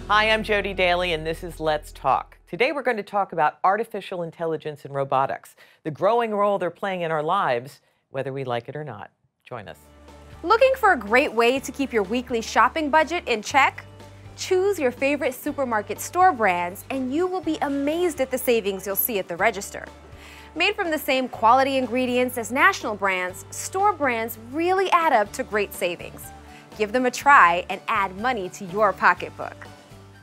Hi, I'm Jody Daly, and this is Let's Talk. Today we're going to talk about artificial intelligence and robotics, the growing role they're playing in our lives, whether we like it or not. Join us. Looking for a great way to keep your weekly shopping budget in check? Choose your favorite supermarket store brands, and you will be amazed at the savings you'll see at the register. Made from the same quality ingredients as national brands, store brands really add up to great savings. Give them a try and add money to your pocketbook.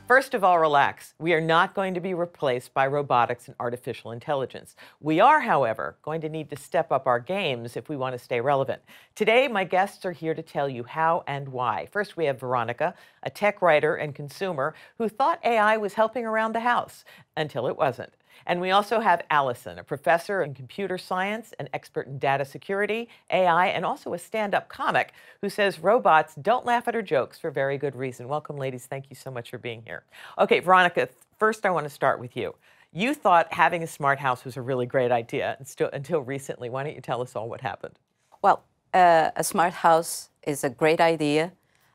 First of all, relax. We are not going to be replaced by robotics and artificial intelligence. We are, however, going to need to step up our games if we want to stay relevant. Today, my guests are here to tell you how and why. First, we have Veronica, a tech writer and consumer who thought AI was helping around the house until it wasn't. And we also have Allison, a professor in computer science, an expert in data security, AI, and also a stand-up comic who says robots don't laugh at her jokes for very good reason. Welcome, ladies. Thank you so much for being here. Okay, Veronica, first I want to start with you. You thought having a smart house was a really great idea until recently. Why don't you tell us all what happened? Well, a smart house is a great idea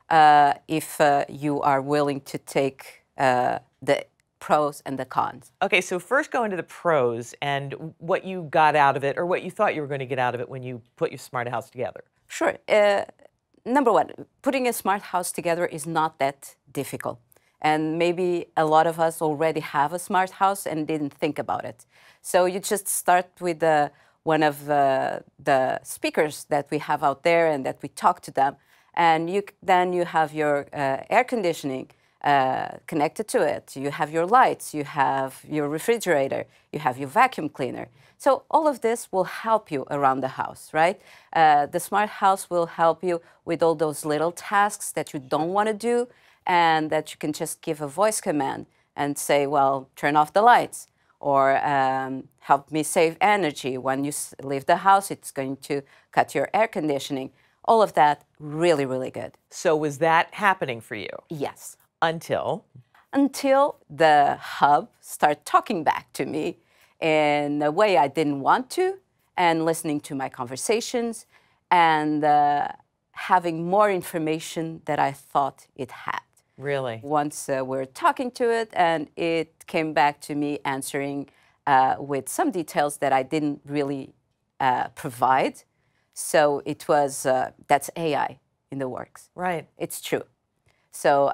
if you are willing to take the pros and the cons. Okay, so first go into the pros and what you got out of it, or what you thought you were going to get out of it when you put your smart house together. Sure. Number one, putting a smart house together is not that difficult. And maybe a lot of us already have a smart house and didn't think about it. So you just start with one of the speakers that we have out there and that we talk to them. And then you have your air conditioning connected to it. You have your lights, you have your refrigerator, you have your vacuum cleaner. So all of this will help you around the house, right? The smart house will help you with all those little tasks that you don't want to do and that you can just give a voice command and say, well, turn off the lights, or help me save energy. When you leave the house, it's going to cut your air conditioning. All of that, really, really good. So was that happening for you? Yes. Until the hub started talking back to me in a way I didn't want to, and listening to my conversations, and having more information that I thought it had. Really? Once we're talking to it, and it came back to me answering with some details that I didn't really provide. So it was, that's AI in the works. Right. It's true. So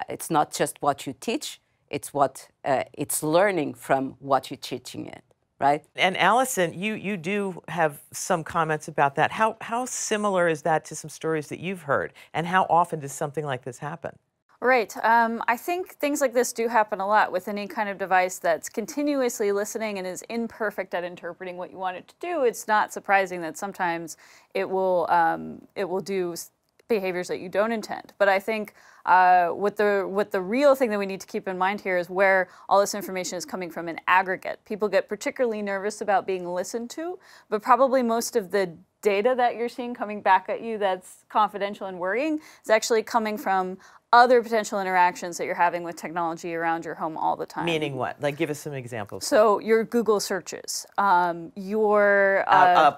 it's not just what you teach, it's what it's learning from what you're teaching it, right? And Allison, you do have some comments about that. How similar is that to some stories that you've heard? And how often does something like this happen? Right. I think things like this do happen a lot with any kind of device that's continuously listening and is imperfect at interpreting what you want it to do. It's not surprising that sometimes it will do behaviors that you don't intend. But I think what the real thing that we need to keep in mind here is where all this information is coming from in aggregate. People get particularly nervous about being listened to, but probably most of the data that you're seeing coming back at you that's confidential and worrying is actually coming from other potential interactions that you're having with technology around your home all the time. Meaning what? Like, give us some examples. So your Google searches, your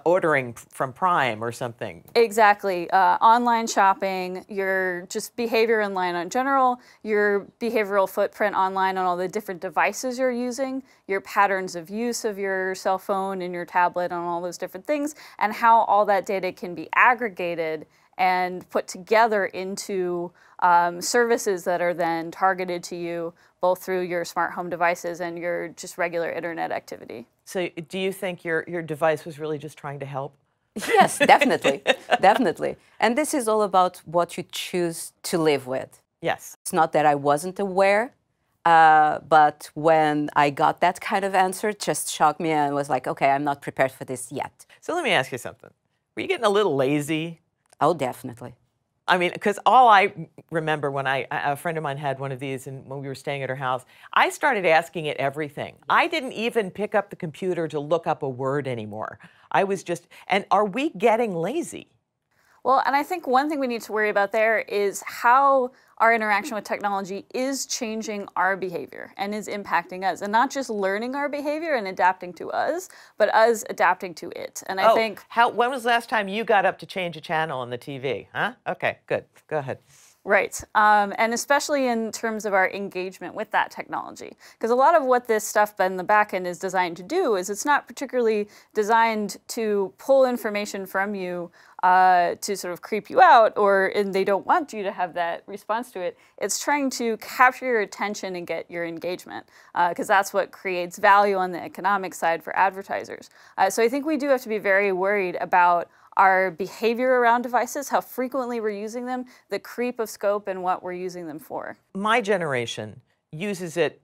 ordering from Prime or something. Exactly. Online shopping, your just behavior online in general, your behavioral footprint online on all the different devices you're using, your patterns of use of your cell phone and your tablet on all those different things, and how all that data can be aggregated and put together into services that are then targeted to you both through your smart home devices and your just regular internet activity. So do you think your device was really just trying to help? Yes, definitely, definitely. And this is all about what you choose to live with. Yes. It's not that I wasn't aware, but when I got that kind of answer, it just shocked me and was like, okay, I'm not prepared for this yet. So let me ask you something. Were you getting a little lazy? Oh, definitely. I mean, because all I remember when a friend of mine had one of these and when we were staying at her house, I started asking it everything. I didn't even pick up the computer to look up a word anymore. I was just, and are we getting lazy? Well, and I think one thing we need to worry about there is how our interaction with technology is changing our behavior and is impacting us, and not just learning our behavior and adapting to us, but us adapting to it. And I think... when was the last time you got up to change a channel on the TV? Huh? Okay, good. Go ahead. Right, and especially in terms of our engagement with that technology. Because a lot of what this stuff in the back end is designed to do is it's not particularly designed to pull information from you to sort of creep you out, and they don't want you to have that response to it. It's trying to capture your attention and get your engagement, because that's what creates value on the economic side for advertisers. So I think we do have to be very worried about our behavior around devices, how frequently we're using them, the creep of scope, and what we're using them for. My generation uses it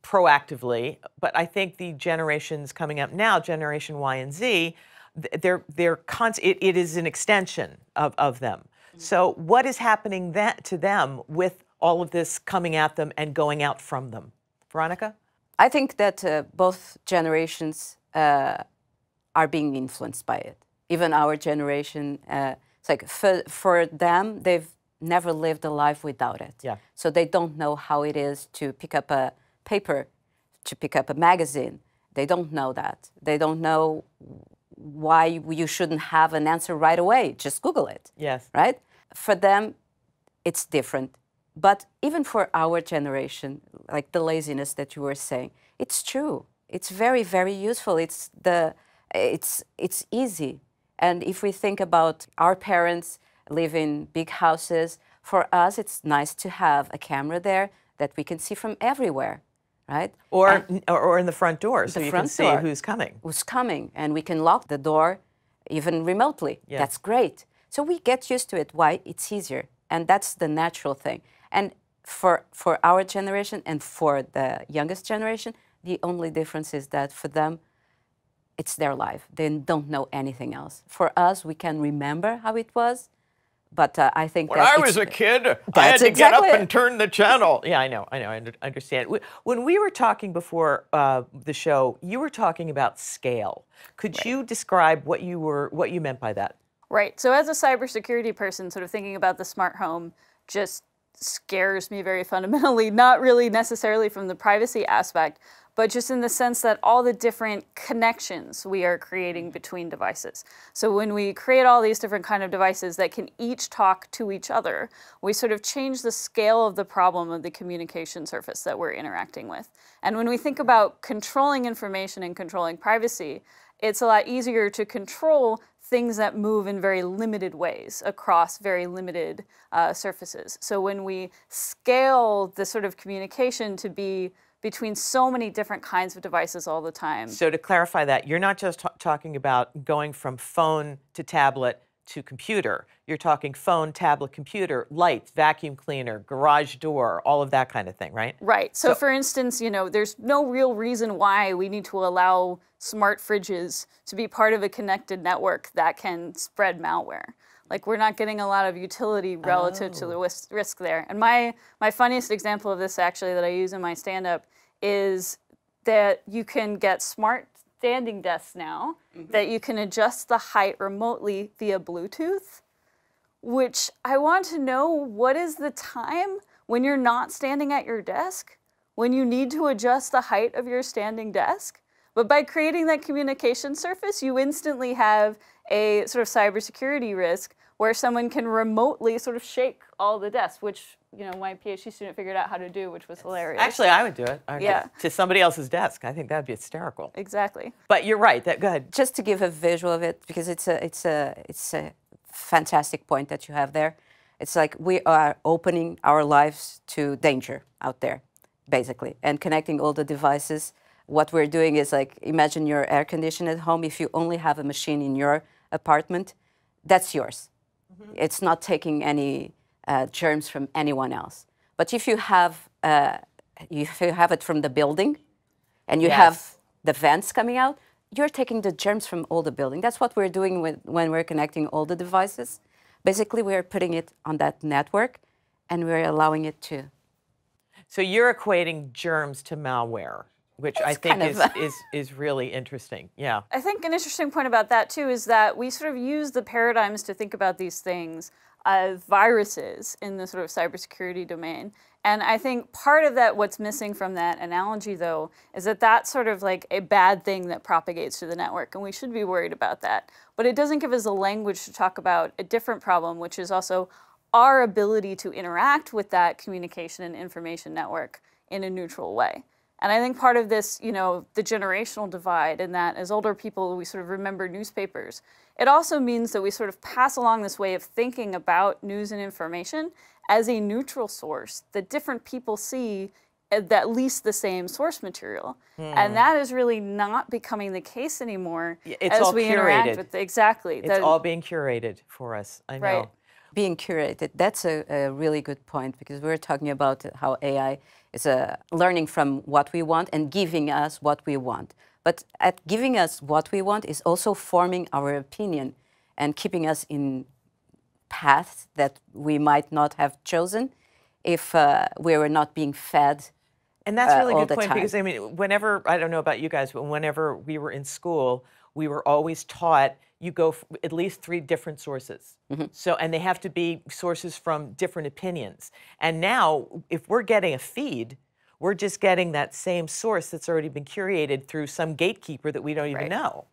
proactively, but I think the generations coming up now, Generation Y and Z, it is an extension of them. So what is happening to them with all of this coming at them and going out from them? Veronica? I think that both generations are being influenced by it. Even our generation, it's like for them, they've never lived a life without it. Yeah. So they don't know how it is to pick up a paper, to pick up a magazine. They don't know that. They don't know why you shouldn't have an answer right away. Just Google it. Yes. Right? For them, it's different. But even for our generation, like the laziness that you were saying, it's true. It's very, very useful. It's easy. And if we think about our parents live in big houses, for us, it's nice to have a camera there that we can see from everywhere, right? Or in the front door, so you can see who's coming. Who's coming, and we can lock the door even remotely. Yeah. That's great. So we get used to it. Why? It's easier. And that's the natural thing. And for our generation and for the youngest generation, the only difference is that for them, it's their life. They don't know anything else. For us, we can remember how it was, but I think when I was a kid, I had to get up and turn the channel. Yeah, I know, I understand. When we were talking before the show, you were talking about scale. Could you describe what you meant by that? Right. So as a cybersecurity person, sort of thinking about the smart home just scares me very fundamentally, not really necessarily from the privacy aspect, but just in the sense that all the different connections we are creating between devices. So when we create all these different kind of devices that can each talk to each other, we sort of change the scale of the problem of the communication surface that we're interacting with. And when we think about controlling information and controlling privacy, it's a lot easier to control things that move in very limited ways across very limited surfaces. So when we scale the sort of communication to be between so many different kinds of devices all the time. So to clarify that, you're not just talking about going from phone to tablet to computer. You're talking phone, tablet, computer, lights, vacuum cleaner, garage door, all of that kind of thing, right? Right. So for instance, there's no real reason why we need to allow smart fridges to be part of a connected network that can spread malware. Like, we're not getting a lot of utility relative to the risk there. And my funniest example of this, actually, that I use in my stand-up is that you can get smart standing desks now that you can adjust the height remotely via Bluetooth, which I want to know, what is the time when you're not standing at your desk, when you need to adjust the height of your standing desk? But by creating that communication surface, you instantly have a sort of cybersecurity risk where someone can remotely sort of shake all the desks, which my PhD student figured out how to do, which was hilarious. Actually, I would do it. Yeah. To somebody else's desk. I think that'd be hysterical. Exactly. But you're right. Go ahead. Just to give a visual of it, because it's a fantastic point that you have there. It's like we are opening our lives to danger out there, basically, and connecting all the devices. What we're doing is, like, imagine your air conditioner at home. If you only have a machine in your apartment, that's yours. It's not taking any germs from anyone else. But if you have it from the building, and you have the vents coming out, you're taking the germs from all the building. That's what we're doing when we're connecting all the devices. Basically, we're putting it on that network, and we're allowing it to. So you're equating germs to malware, which I think is really interesting. Yeah. I think an interesting point about that, too, is that we sort of use the paradigms to think about these things as viruses in the sort of cybersecurity domain. And I think part of that, what's missing from that analogy, though, is that that's sort of like a bad thing that propagates through the network, and we should be worried about that. But it doesn't give us a language to talk about a different problem, which is also our ability to interact with that communication and information network in a neutral way. And I think part of this, you know, the generational divide, in that as older people, we sort of remember newspapers. It also means that we sort of pass along this way of thinking about news and information as a neutral source that different people see at least the same source material. And that is really not becoming the case anymore It's as all we curated. interact with exactly. It's all being curated for us. I know. Right. Being curated, that's a really good point, because we're talking about how AI is learning from what we want and giving us what we want. But at giving us what we want is also forming our opinion and keeping us in paths that we might not have chosen if we were not being fed. And that's really a all good the point, time. because I mean, whenever, I don't know about you guys, but whenever we were in school, we were always taught you go at least 3 different sources. So, and they have to be sources from different opinions. And now, if we're getting a feed, we're just getting that same source that's already been curated through some gatekeeper that we don't even know.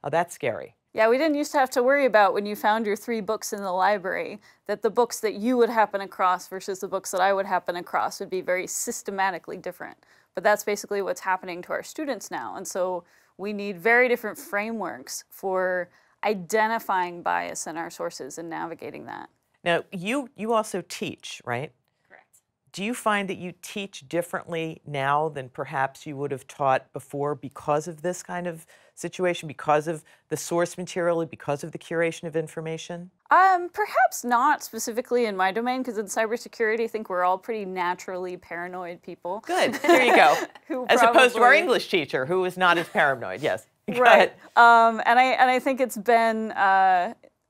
Oh, that's scary. Yeah, we didn't used to have to worry about, when you found your 3 books in the library, that the books that you would happen across versus the books that I would happen across would be very systematically different. But that's basically what's happening to our students now. And so we need very different frameworks for identifying bias in our sources and navigating that. Now, you also teach, right? Correct. Do you find that you teach differently now than perhaps you would have taught before because of this kind of situation, because of the source material, because of the curation of information? Perhaps not specifically in my domain, because in cybersecurity, I think we're all pretty naturally paranoid people. Good. There you go. Who As opposed to our probably- English teacher, who is not as paranoid. Yes. Go Right. ahead. And I think it's been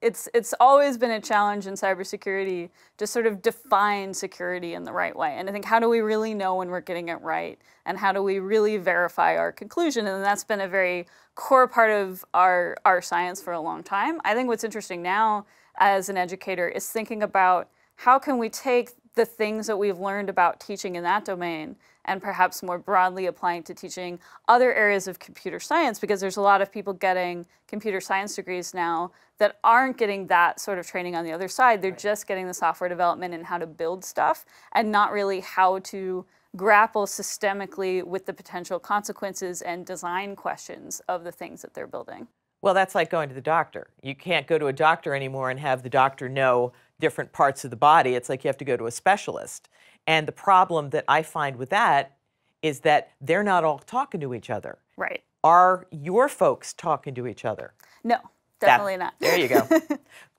it's always been a challenge in cybersecurity to sort of define security in the right way. And I think, how do we really know when we're getting it right? And how do we really verify our conclusion? And that's been a very core part of our science for a long time. I think what's interesting now as an educator is thinking about how can we take the things that we've learned about teaching in that domain and perhaps more broadly applying to teaching other areas of computer science, because there's a lot of people getting computer science degrees now that aren't getting that sort of training on the other side. They're just getting the software development and how to build stuff, and not really how to grapple systemically with the potential consequences and design questions of the things that they're building. Well, that's like going to the doctor. You can't go to a doctor anymore and have the doctor know different parts of the body. It's like you have to go to a specialist. And the problem that I find with that is that they're not all talking to each other. Right. Are your folks talking to each other? No, definitely not. There you go.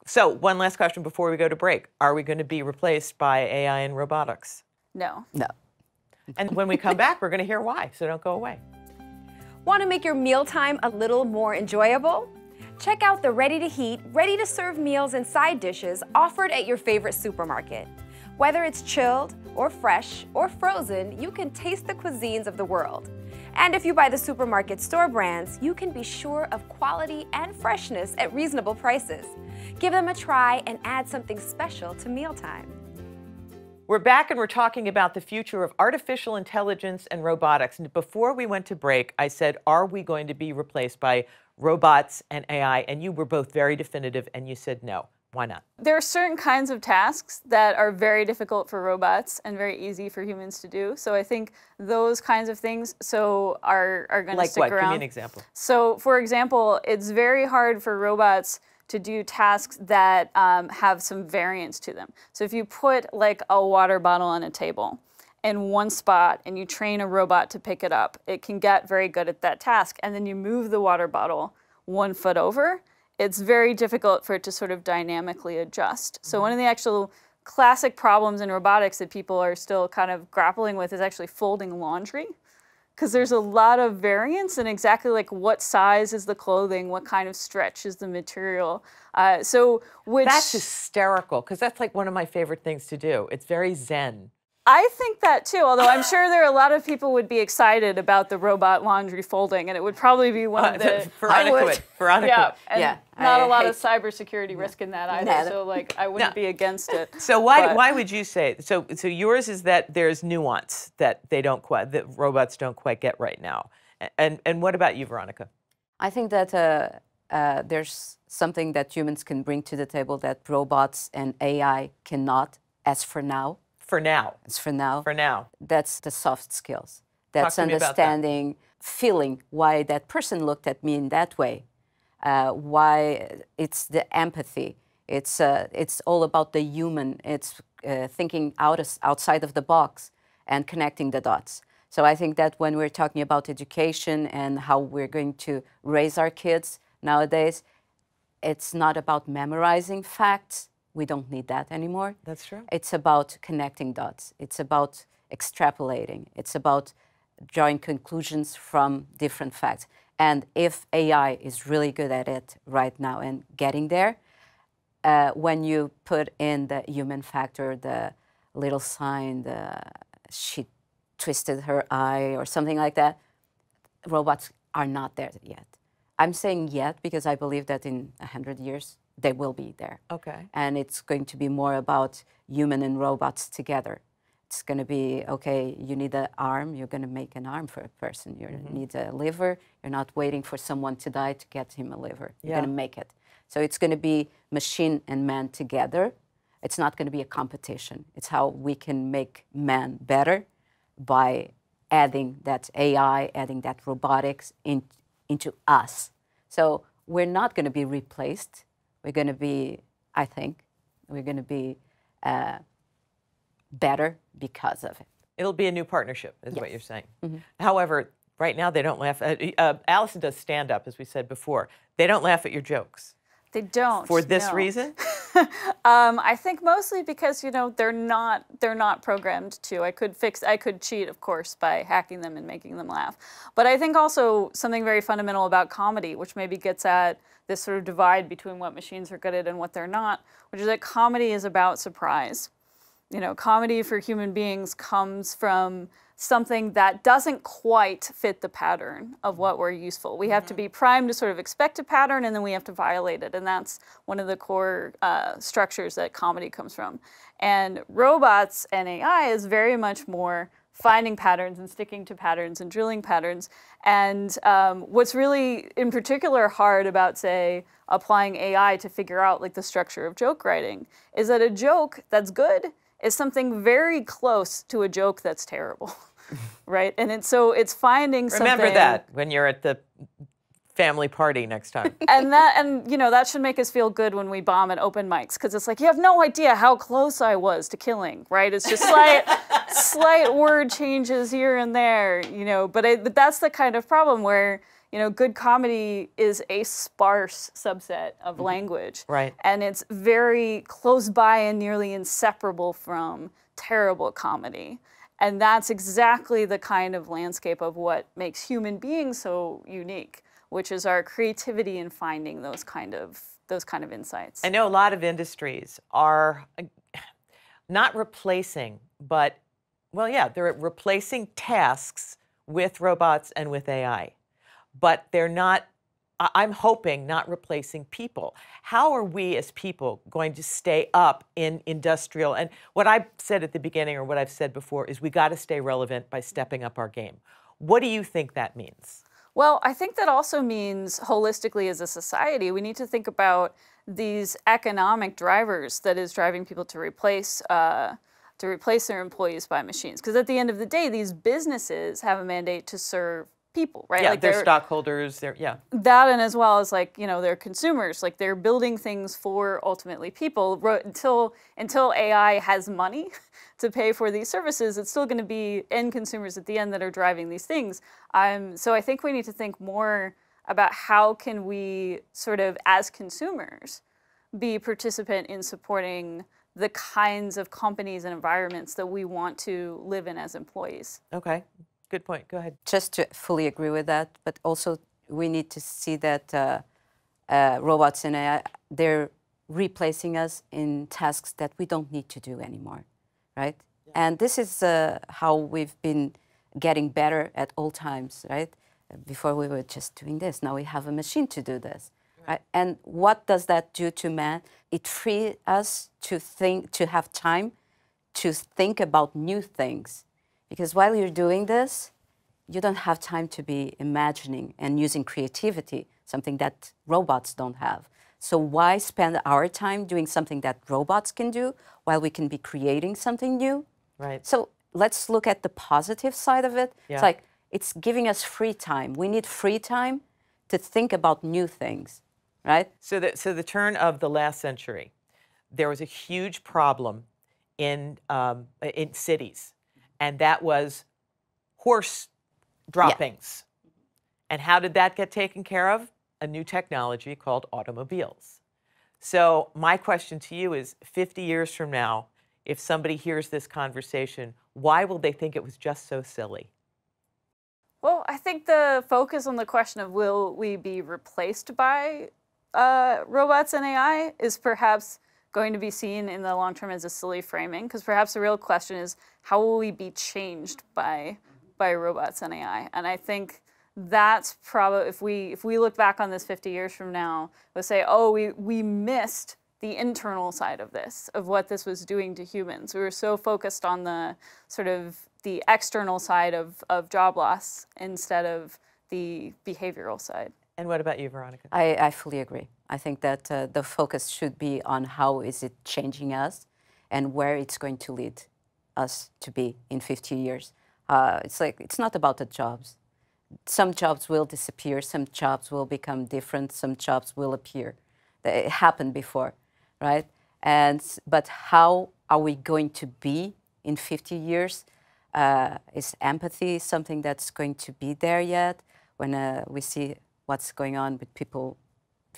So one last question before we go to break. Are we going to be replaced by AI and robotics? No. No. And when we come back, we're going to hear why, so don't go away. Want to make your mealtime a little more enjoyable? Check out the ready-to-heat, ready-to-serve meals and side dishes offered at your favorite supermarket. Whether it's chilled or fresh or frozen, you can taste the cuisines of the world. And if you buy the supermarket store brands, you can be sure of quality and freshness at reasonable prices. Give them a try and add something special to mealtime. We're back and we're talking about the future of artificial intelligence and robotics. And before we went to break, I said, are we going to be replaced by robots and AI? And you were both very definitive and you said no. Why not? There are certain kinds of tasks that are very difficult for robots and very easy for humans to do. So I think those kinds of things are going to stick Like what? around. Give me an example. So, for example, it's very hard for robots to do tasks that have some variance to them. So if you put like a water bottle on a table in one spot and you train a robot to pick it up, it can get very good at that task. And then you move the water bottle 1 foot over, it's very difficult for it to sort of dynamically adjust. So one of the actual classic problems in robotics that people are still kind of grappling with is actually folding laundry, because there's a lot of variance in exactly like what size is the clothing, what kind of stretch is the material. That's hysterical, because that's like one of my favorite things to do. It's very zen. I think that too, although I'm sure there are a lot of people would be excited about the robot laundry folding, and it would probably be one of the... Veronica would. Yeah, and Yeah, not I a lot of hate- cybersecurity risk in that either, so like I wouldn't be against it. So But- why would you say, so yours is that there's nuance that that robots don't quite get right now. And what about you, Veronica? I think that there's something that humans can bring to the table that robots and AI cannot, as for now. For now. As for now. For now. That's the soft skills. That's Talk to me about that. understanding, feeling why that person looked at me in that way. Why it's the empathy. It's all about the human. It's thinking outside of the box and connecting the dots. So I think that when we're talking about education and how we're going to raise our kids nowadays, it's not about memorizing facts. We don't need that anymore. That's true. It's about connecting dots. It's about extrapolating. It's about drawing conclusions from different facts. And if AI is really good at it right now and getting there, when you put in the human factor, the little sign, she twisted her eye or something like that, robots are not there yet. I'm saying yet because I believe that in 100 years, they will be there. Okay. And it's going to be more about human and robots together. It's going to be, okay, you need an arm, you're going to make an arm for a person. You need a liver, you're not waiting for someone to die to get him a liver. You're going to make it. So it's going to be machine and man together. It's not going to be a competition. It's how we can make man better by adding that AI, adding that robotics into us. So we're not going to be replaced. We're going to be, I think, we're going to be better because of it. It'll be a new partnership, is what you're saying. However, right now they don't laugh. Allison does stand up, as we said before. They don't laugh at your jokes. They don't. For this reason? I think mostly because, you know, they're not programmed to. I could cheat, of course, by hacking them and making them laugh. But I think also something very fundamental about comedy, which maybe gets at this sort of divide between what machines are good at and what they're not, which is that comedy is about surprise. You know, comedy for human beings comes from something that doesn't quite fit the pattern of what we're useful. We have to be primed to sort of expect a pattern, and then we have to violate it. And that's one of the core structures that comedy comes from. And robots and AI is very much more finding patterns and sticking to patterns and drilling patterns. And what's really, in particular, hard about, say, applying AI to figure out like the structure of joke writing is that a joke that's good is something very close to a joke that's terrible, right? And it's finding something. Remember that when you're at the family party next time. And you know, that should make us feel good when we bomb at open mics, because it's like, you have no idea how close I was to killing, right? It's just slight word changes here and there, you know. But that's the kind of problem where, you know, good comedy is a sparse subset of language. Right. And it's very close by and nearly inseparable from terrible comedy. And that's exactly the kind of landscape of what makes human beings so unique, which is our creativity in finding those kind of insights. I know a lot of industries are not replacing, but, well, yeah, they're replacing tasks with robots and with AI. But they're not, I'm hoping, not replacing people. How are we as people going to stay up in industrial? And what I said at the beginning, or what I've said before, is we got to stay relevant by stepping up our game. What do you think that means? Well, I think that also means holistically as a society, we need to think about these economic drivers that is driving people to replace their employees by machines. Because at the end of the day, these businesses have a mandate to serve people, right? Yeah, like they're stockholders, that, and as well as, like, you know, they're consumers, like they're building things for ultimately people. Until AI has money to pay for these services, it's still going to be end consumers at the end that are driving these things. So I think we need to think more about how can we sort of, as consumers, be participant in supporting the kinds of companies and environments that we want to live in as employees. Okay. Good point. Go ahead. Just to fully agree with that, but also we need to see that robots and AI, they're replacing us in tasks that we don't need to do anymore, right? Yeah. And this is how we've been getting better at all times, right? Before we were just doing this. Now we have a machine to do this, right? And what does that do to man? It frees us to think, to have time to think about new things. Because while you're doing this, you don't have time to be imagining and using creativity, something that robots don't have. So why spend our time doing something that robots can do while we can be creating something new? Right. So let's look at the positive side of it. Yeah. It's like it's giving us free time. We need free time to think about new things, right? So the turn of the last century, there was a huge problem in cities, and that was horse droppings. And how did that get taken care of? A new technology called automobiles. So my question to you is, 50 years from now, if somebody hears this conversation, why will they think it was just so silly? Well, I think the focus on the question of will we be replaced by robots and AI is perhaps going to be seen in the long term as a silly framing, because perhaps the real question is how will we be changed by robots and AI? And I think that's probably, if we look back on this 50 years from now, we'll say, oh, we missed the internal side of this, of what this was doing to humans. We were so focused on the sort of the external side of job loss instead of the behavioral side. And what about you, Veronica? I fully agree. I think that the focus should be on how is it changing us and where it's going to lead us to be in 50 years. It's not about the jobs. Some jobs will disappear, some jobs will become different, some jobs will appear. It happened before, right? But how are we going to be in 50 years? Is empathy something that's going to be there yet? When we see what's going on with people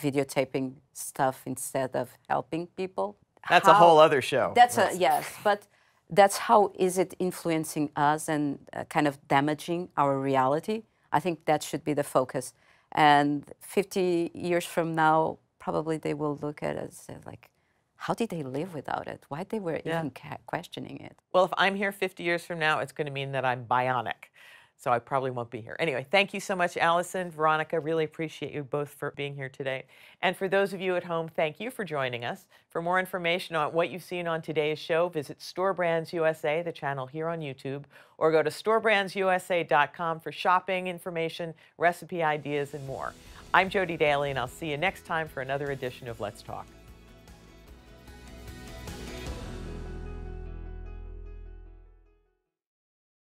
videotaping stuff instead of helping people. That's a whole other show. Yes, but that's how is it influencing us and kind of damaging our reality? I think that should be the focus. And 50 years from now, probably they will look at it and say, like, how did they live without it? Why they were even questioning it? Well, if I'm here 50 years from now, it's going to mean that I'm bionic. So I probably won't be here. Anyway, thank you so much, Allison, Veronica. Really appreciate you both for being here today. And for those of you at home, thank you for joining us. For more information on what you've seen on today's show, visit Store Brands USA, the channel here on YouTube, or go to storebrandsusa.com for shopping information, recipe ideas, and more. I'm Jody Daly, and I'll see you next time for another edition of Let's Talk.